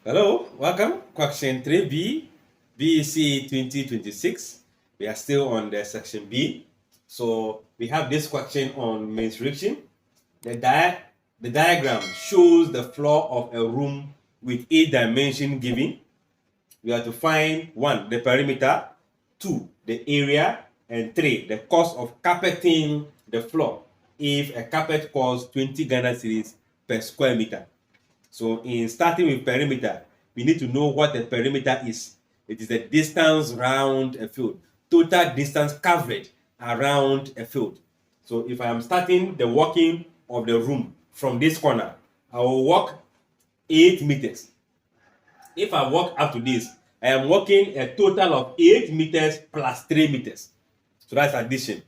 Hello, welcome. Question 3B, BECE 2026. We are still on the section B. So we have this question on mensuration. The diagram shows the floor of a room with 8 dimensions given. We have to find 1, the perimeter, 2, the area, and 3, the cost of carpeting the floor if a carpet costs 20 Ghana cedis per square meter. So in starting with perimeter, we need to know what the perimeter is. It is the distance around a field, total distance covered around a field. So if I am starting the walking of the room from this corner, I will walk 8 meters. If I walk up to this, I am walking a total of 8 meters plus 3 meters. So that's addition.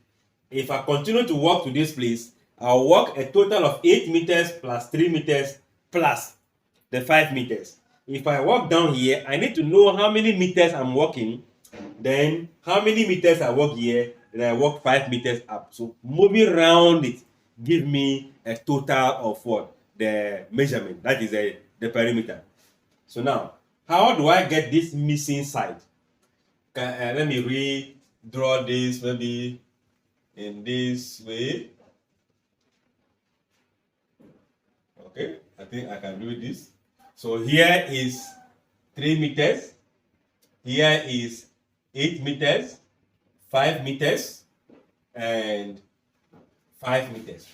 If I continue to walk to this place, I'll walk a total of 8 meters plus 3 meters plus the 5 meters. If I walk down here, I need to know how many meters I'm walking, then how many meters I walk here, then I walk 5 meters up. So moving around it give me a total of what? The measurement. That is the perimeter. So now, how do I get this missing side? Let me redraw this maybe in this way. Okay, I think I can do this. So here is 3 meters. Here is 8 meters, 5 meters, and 5 meters.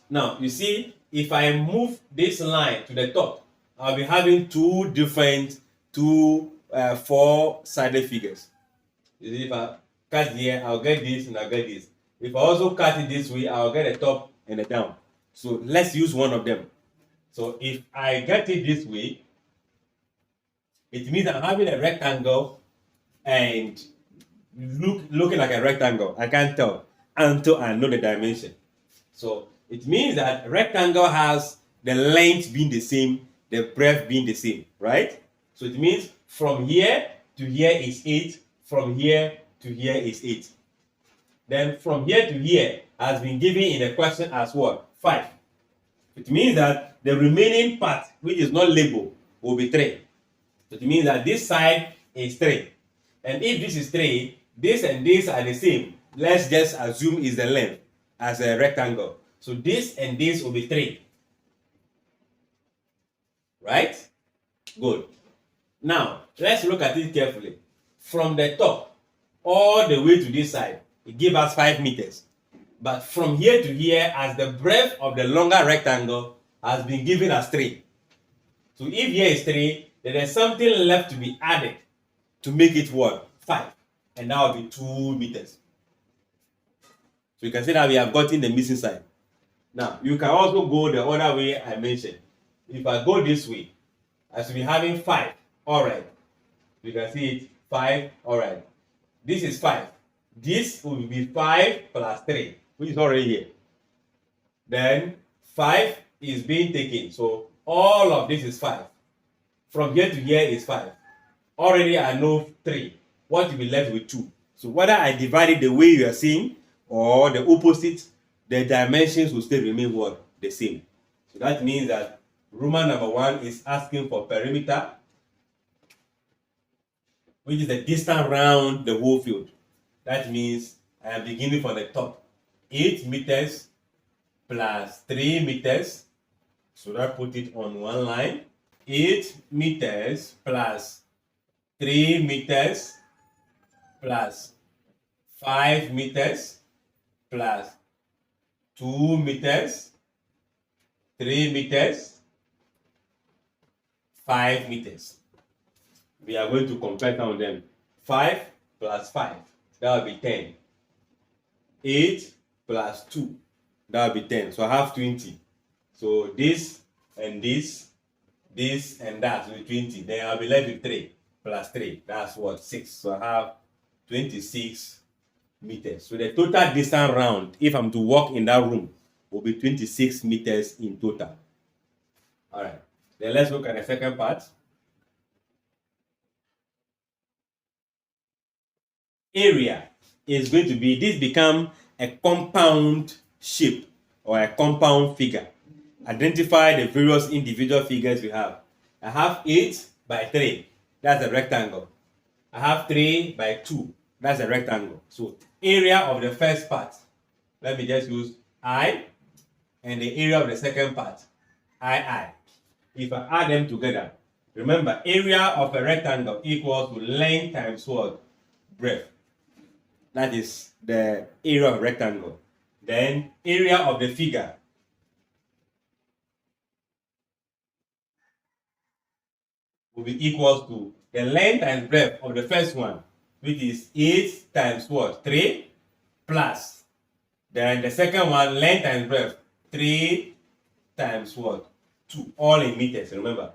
Now, you see, if I move this line to the top, I'll be having two different, four-sided figures. You see, if I cut here, I'll get this and I'll get this. If I also cut it this way, I'll get a top and a down. So let's use one of them. So if I get it this way, it means I'm having a rectangle and looking like a rectangle. I can't tell until I know the dimension. So it means that rectangle has the length being the same, the breadth being the same, right? So it means from here to here is 8, from here to here is 8. Then from here to here has been given in the question as what? 5. It means that the remaining part, which is not labeled, will be 3. So it means that this side is 3. And if this is 3, this and this are the same. Let's just assume is the length as a rectangle. So this and this will be 3. Right? Good. Now, let's look at it carefully. From the top all the way to this side, it gives us 5 meters. But from here to here, as the breadth of the longer rectangle has been given as 3. So if here is 3, then there's something left to be added to make it what? 5. And that will be 2 meters. So you can see that we have gotten the missing side. Now, you can also go the other way I mentioned. If I go this way, I should be having 5. Alright. You can see it. 5. Alright. This is 5. This will be 5 plus 3, which is already here. Then 5 is being taken. So all of this is 5. From here to here is 5. Already I know 3. What will be left with 2? So whether I divide it the way you are seeing or the opposite, the dimensions will still remain what? The same. So that means that Roman number 1 is asking for perimeter, which is the distance around the whole field. That means I am beginning from the top. 8 meters plus 3 meters. So that put it on one line. 8 meters plus 3 meters plus 5 meters plus 2 meters, 3 meters, 5 meters. We are going to compare some of them. 5 plus 5, that will be 10. 8 plus 2, that will be 10. So I have 20. So this and this and that will be 20. Then I'll be left with 3 plus 3. That's what? 6. So I have 26 meters. So the total distance round, if I'm to walk in that room, will be 26 meters in total. All right. Then let's look at the second part. Area is going to be, this become a compound shape or a compound figure. Identify the various individual figures we have. I have 8 by 3. That's a rectangle. I have 3 by 2. That's a rectangle. So area of the first part, let me just use I, and the area of the second part, II. If I add them together, remember, area of a rectangle equals to length times what? Breadth. That is the area of a rectangle. Then area of the figure will be equals to the length and breadth of the first one, which is 8 times what? 3, plus then the second one, length and breadth, 3 times what? 2, all in meters, remember.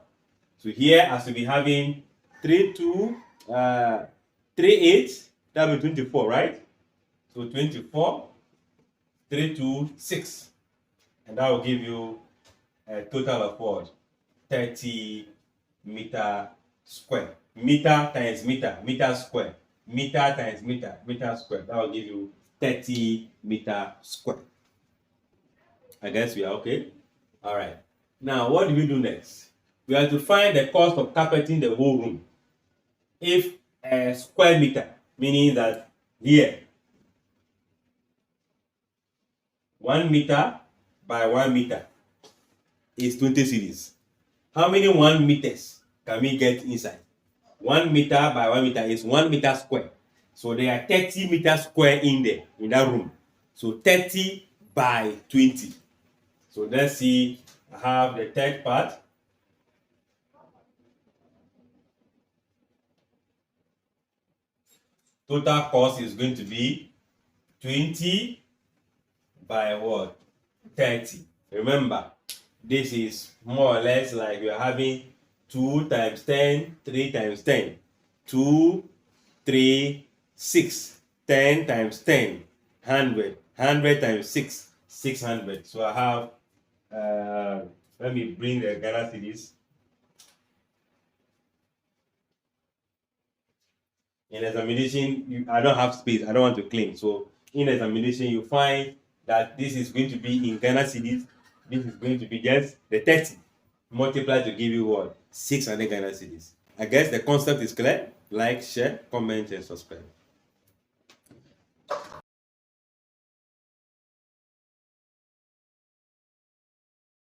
So here as to be having 3, 2, 3, 8, that will be 24, right? So 24, 3, 2, 6. And that will give you a total of what? 30 meter square. Meter times meter, meter square. Meter times meter, meter square. That will give you 30 meter square. I guess we are okay. All right. Now, what do we do next? We have to find the cost of carpeting the whole room. If a square meter, meaning that here, 1 meter by 1 meter is 20 cedis. How many 1 meters can we get inside? 1 meter by 1 meter is 1 meter square. So there are 30 meters square in there, in that room. So 30 by 20. So let's see, I have the third part. Total cost is going to be 20 by what? 30. Remember, this is more or less like we are having 2 times 10, 3 times 10. 2, 3, 6. 10 times 10, 100. 100 times 6, 600. So I have, let me bring the Ghana cedis. In examination, I don't have space. I don't want to claim. So in examination, you find that this is going to be in Ghana cedis. This is going to be just the 30 multiplied to give you what? 600 Ghana cedis. I guess the concept is clear. Like, share, comment, and subscribe.